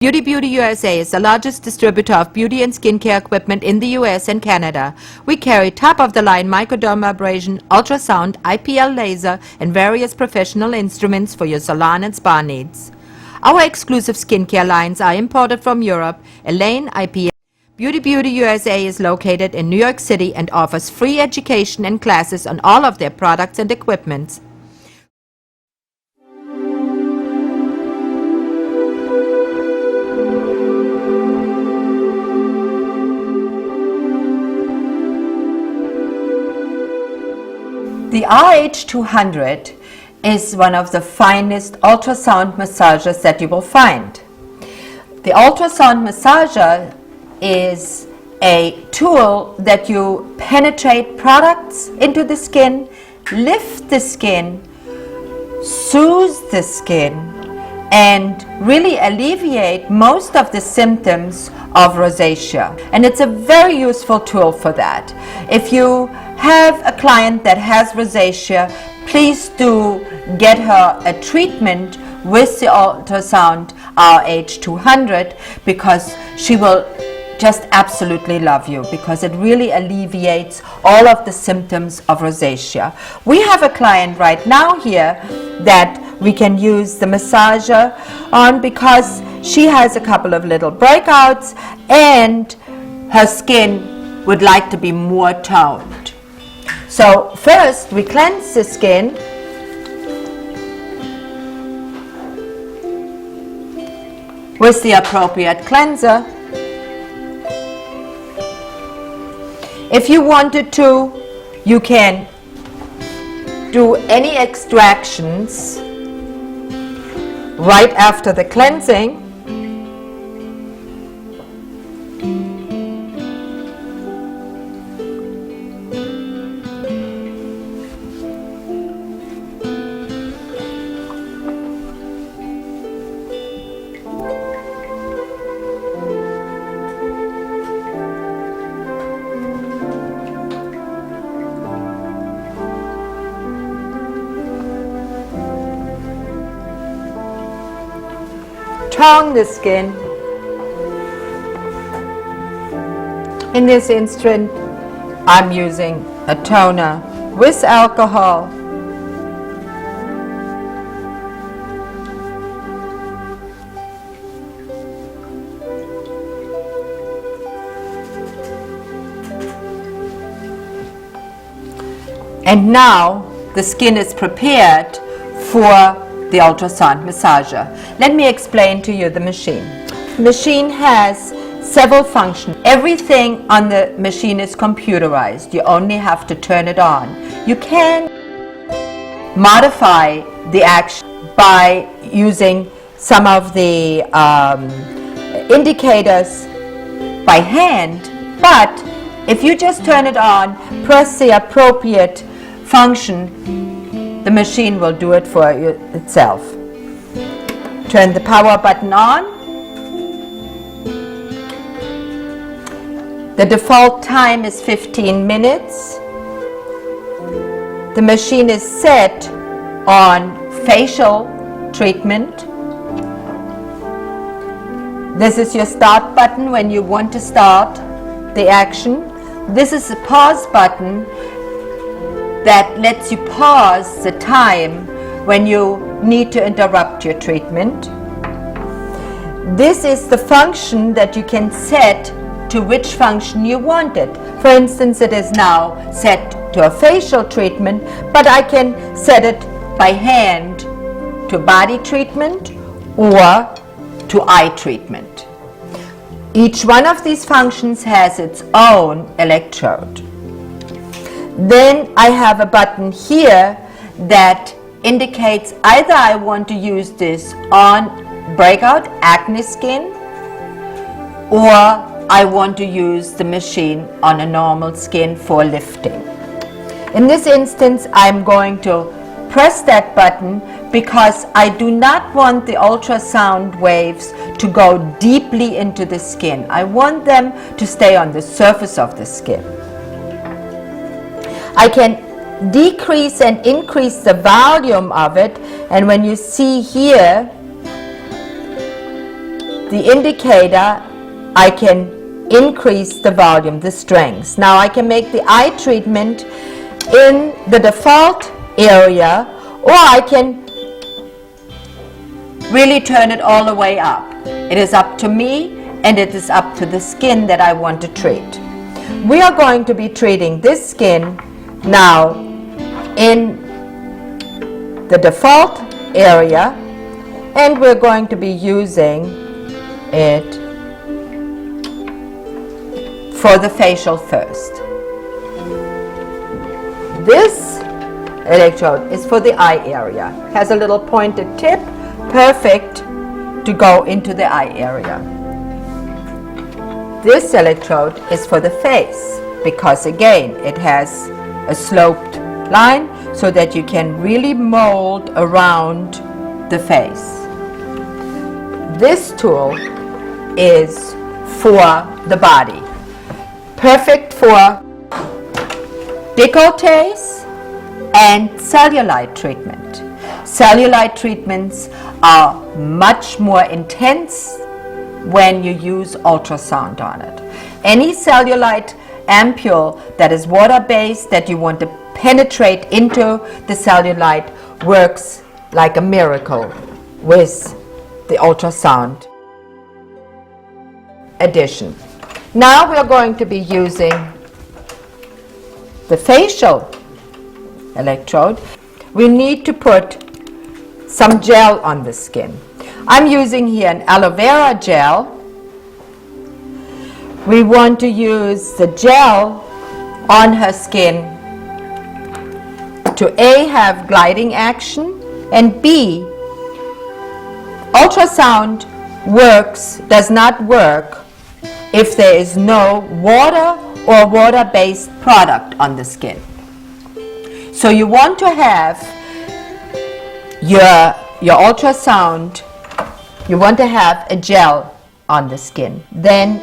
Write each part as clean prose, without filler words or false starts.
Beauty USA is the largest distributor of beauty and skincare equipment in the US and Canada. We carry top-of-the-line microdermabrasion, ultrasound, IPL laser, and various professional instruments for your salon and spa needs. Our exclusive skincare lines are imported from Europe. Elaine IPL. Beauty USA is located in New York City and offers free education and classes on all of their products and equipment. The RH200 is one of the finest ultrasound massagers that you will find. The ultrasound massager is a tool that you penetrate products into the skin, lift the skin, soothe the skin, and really alleviate most of the symptoms of rosacea. And it's a very useful tool for that. If you have a client that has rosacea, please do get her a treatment with the ultrasound RH200, because she will just absolutely love you, because it really alleviates all of the symptoms of rosacea. We have a client right now here that we can use the massager on because she has a couple of little breakouts and her skin would like to be more toned. So first we cleanse the skin with the appropriate cleanser. If you wanted to, you can do any extractions right after the cleansing. Tone the skin. In this instance, I'm using a toner with alcohol. And now the skin is prepared for the ultrasound massager. Let me explain to you the machine. The machine has several functions. Everything on the machine is computerized. You only have to turn it on. You can modify the action by using some of the indicators by hand, but if you just turn it on, press the appropriate function, the machine will do it for you itself. Turn the power button on. The default time is 15 minutes. The machine is set on facial treatment. This is your start button when you want to start the action. This is the pause button that lets you pause the time when you need to interrupt your treatment. This is the function that you can set to which function you want it. For instance, it is now set to a facial treatment, but I can set it by hand to body treatment or to eye treatment. Each one of these functions has its own electrode. Then I have a button here that indicates either I want to use this on breakout acne skin, or I want to use the machine on a normal skin for lifting. In this instance, I'm going to press that button because I do not want the ultrasound waves to go deeply into the skin. I want them to stay on the surface of the skin. I can decrease and increase the volume of it, and when you see here, the indicator, I can increase the volume, the strength. Now I can make the eye treatment in the default area, or I can really turn it all the way up. It is up to me, and it is up to the skin that I want to treat. We are going to be treating this skin now in the default area, and we're going to be using it for the facial first. This electrode is for the eye area. Has a little pointed tip, perfect to go into the eye area. This electrode is for the face because again it has a sloped line so that you can really mold around the face. This tool is for the body, perfect for décolletés and cellulite treatment. Cellulite treatments are much more intense when you use ultrasound on it. Any cellulite ampule that is water-based that you want to penetrate into the cellulite works like a miracle with the ultrasound addition. Now we are going to be using the facial electrode. We need to put some gel on the skin. I'm using here an aloe vera gel. We want to use the gel on her skin to A, have gliding action, and B, ultrasound does not work if there is no water or water-based product on the skin. So you want to have your ultrasound, you want to have a gel on the skin. Then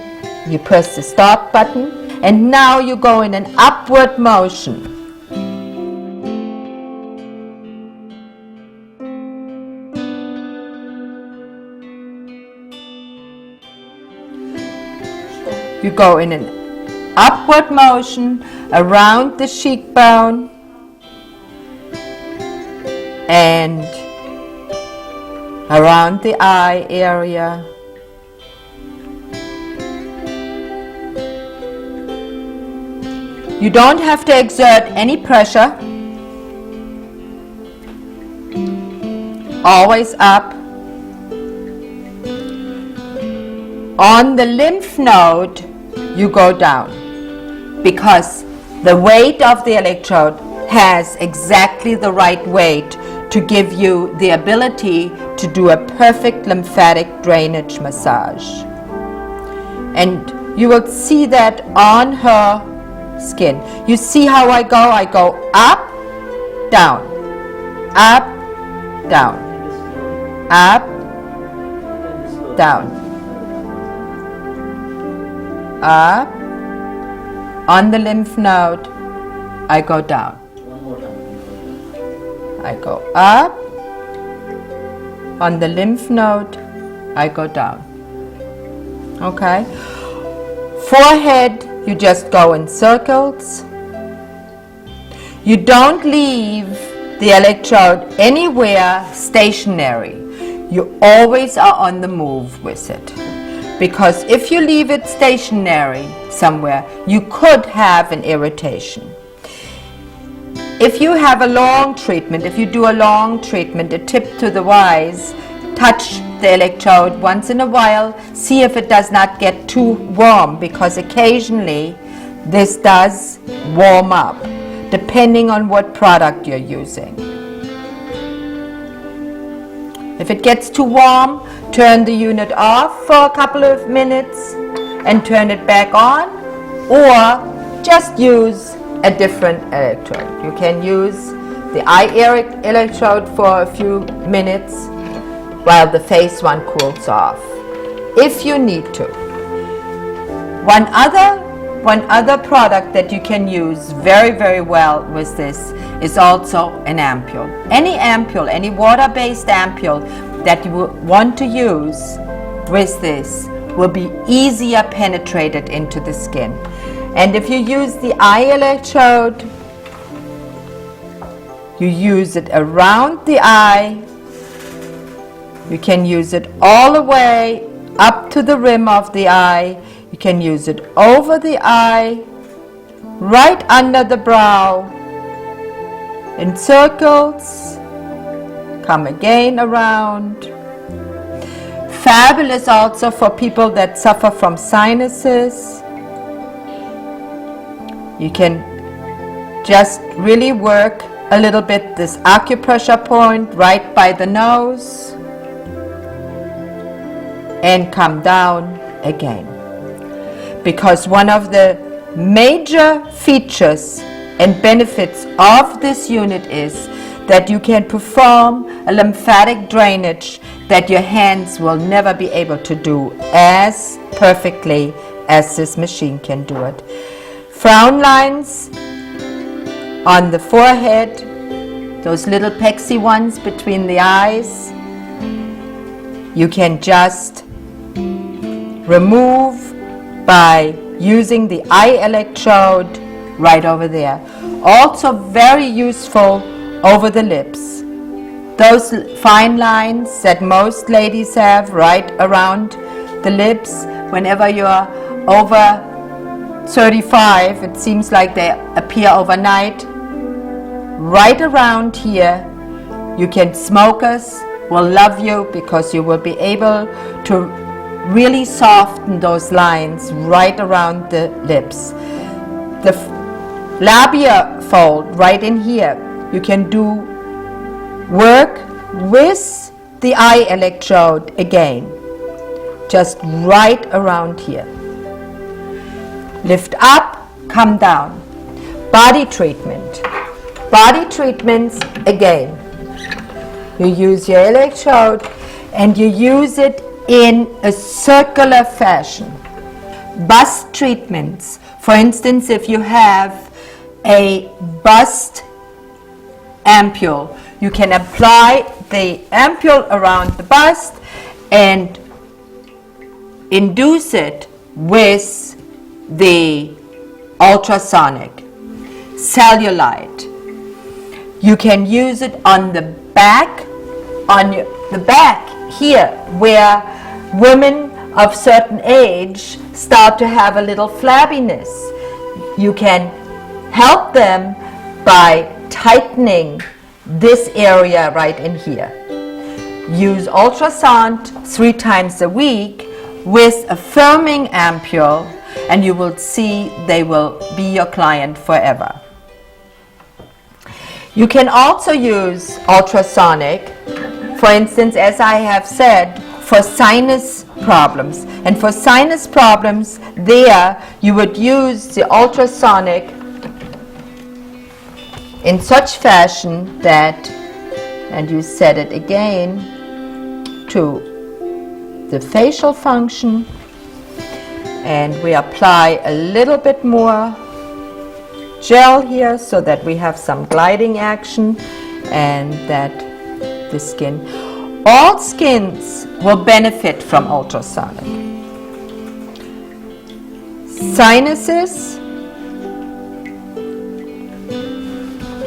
you press the start button, and now you go in an upward motion. You go in an upward motion around the cheekbone and around the eye area. You don't have to exert any pressure. Always up. On the lymph node, you go down because the weight of the electrode has exactly the right weight to give you the ability to do a perfect lymphatic drainage massage. And you will see that on her skin. You see how I go? I go up, down, up, down, up, down, up. On the lymph node, I go down. I go up. On the lymph node, I go down. Okay? Forehead, you just go in circles. You don't leave the electrode anywhere stationary. You always are on the move with it. Because if you leave it stationary somewhere, you could have an irritation. If you have a long treatment, if you do a long treatment, a tip to the wise, touch the electrode once in a while, see if it does not get too warm, because occasionally this does warm up, depending on what product you're using. If it gets too warm, turn the unit off for a couple of minutes and turn it back on, or just use a different electrode. You can use the eye area electrode for a few minutes while the face one cools off, if you need to. One other product that you can use very, very well with this is also an ampule. Any ampule, any water-based ampule that you want to use with this will be easier penetrated into the skin. And if you use the eye electrode, you use it around the eye. You can use it all the way up to the rim of the eye. You can use it over the eye, right under the brow, in circles, come again around. Fabulous also for people that suffer from sinuses. You can just really work a little bit this acupressure point right by the nose and come down again. Because one of the major features and benefits of this unit is that you can perform a lymphatic drainage that your hands will never be able to do as perfectly as this machine can do it. Frown lines on the forehead, those little pexy ones between the eyes, you can just remove by using the eye electrode right over there. Also very useful over the lips. Those fine lines that most ladies have right around the lips, whenever you're over 35, it seems like they appear overnight. Right around here, you can, smokers will love you because you will be able to really soften those lines right around the lips. The labia fold right in here, you can do work with the eye electrode again, just right around here. Lift up, come down. Body treatment. Body treatments again. You use your electrode and you use it in a circular fashion. Bust treatments. For instance, if you have a bust ampule, you can apply the ampule around the bust and induce it with the ultrasonic. Cellulite. You can use it on the back, the back here, where women of certain age start to have a little flabbiness. You can help them by tightening this area right in here. Use ultrasound 3 times a week with a firming ampule, and you will see they will be your client forever. You can also use ultrasonic, for instance, as I have said, for sinus problems. And for sinus problems, there you would use the ultrasonic in such fashion that, and you set it again to the facial function, and we apply a little bit more gel here so that we have some gliding action and that the skin, all skins will benefit from ultrasonic. Sinuses,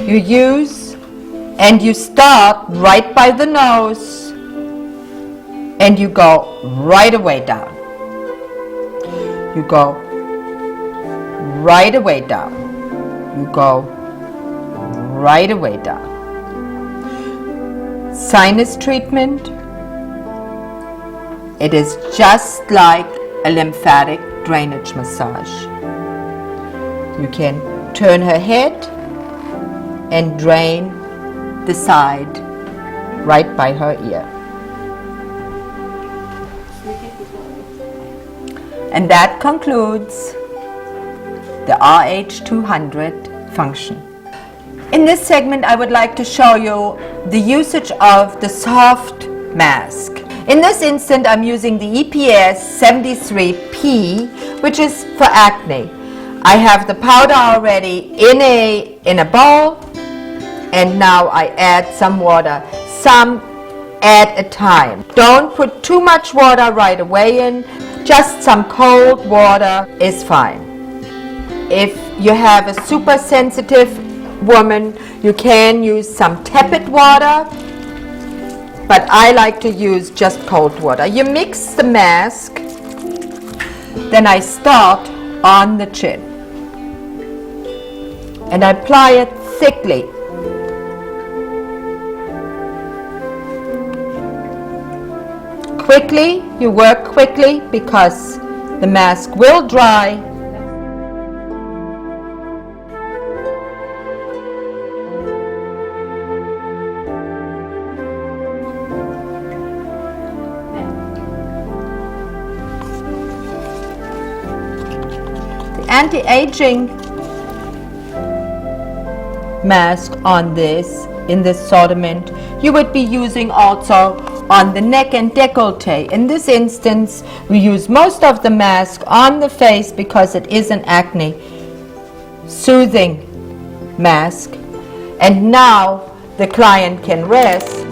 you use and you start right by the nose and you go right away down. You go right away down. You go right away down. Sinus treatment, it is just like a lymphatic drainage massage. You can turn her head and drain the side right by her ear. And that concludes the RH200 function. In this segment, I would like to show you the usage of the soft mask. In this instant, I'm using the EPS 73P, which is for acne. I have the powder already in a bowl, and now I add some water. Some at a time. Don't put too much water right away in. Just some cold water is fine. If you have a super sensitive woman, you can use some tepid water, but I like to use just cold water. You mix the mask, then I start on the chin and I apply it thickly. Quickly, you work quickly because the mask will dry. The anti-aging mask on this, in this assortment, you would be using also on the neck and décolleté. In this instance, we use most of the mask on the face because it is an acne soothing mask. And now the client can rest.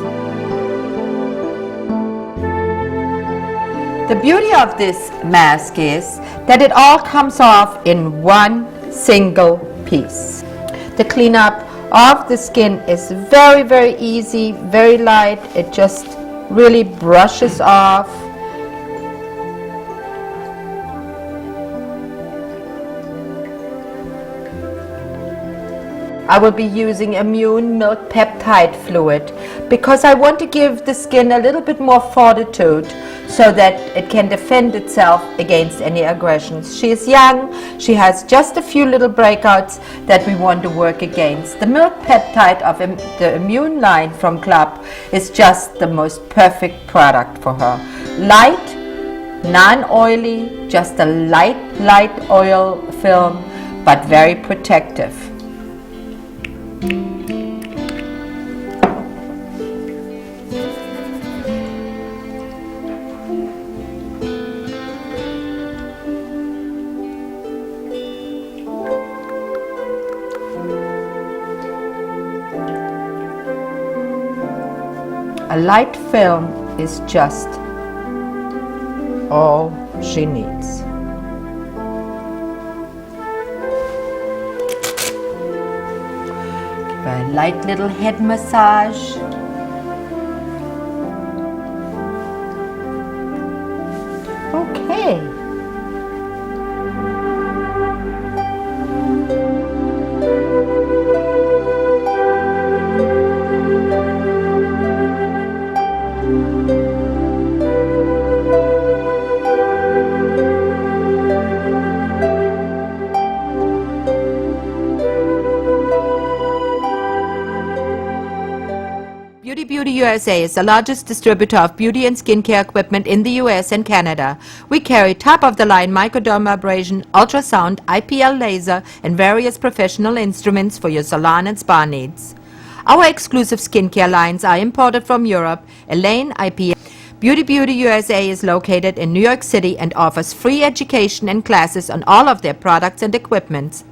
The beauty of this mask is that it all comes off in one single piece. The cleanup of the skin is very, very easy, very light. It just really brushes off. I will be using immune milk peptide fluid because I want to give the skin a little bit more fortitude so that it can defend itself against any aggressions. She is young, she has just a few little breakouts that we want to work against. The milk peptide of the immune line from Club is just the most perfect product for her. Light, non-oily, just a light oil film, but very protective. A light film is just all she needs. Give her a light little head massage. Okay. Beauty USA is the largest distributor of beauty and skincare equipment in the US and Canada. We carry top-of-the-line microdermabrasion, ultrasound, IPL laser, and various professional instruments for your salon and spa needs. Our exclusive skincare lines are imported from Europe. Elaine IPL. Beauty USA is located in New York City and offers free education and classes on all of their products and equipments.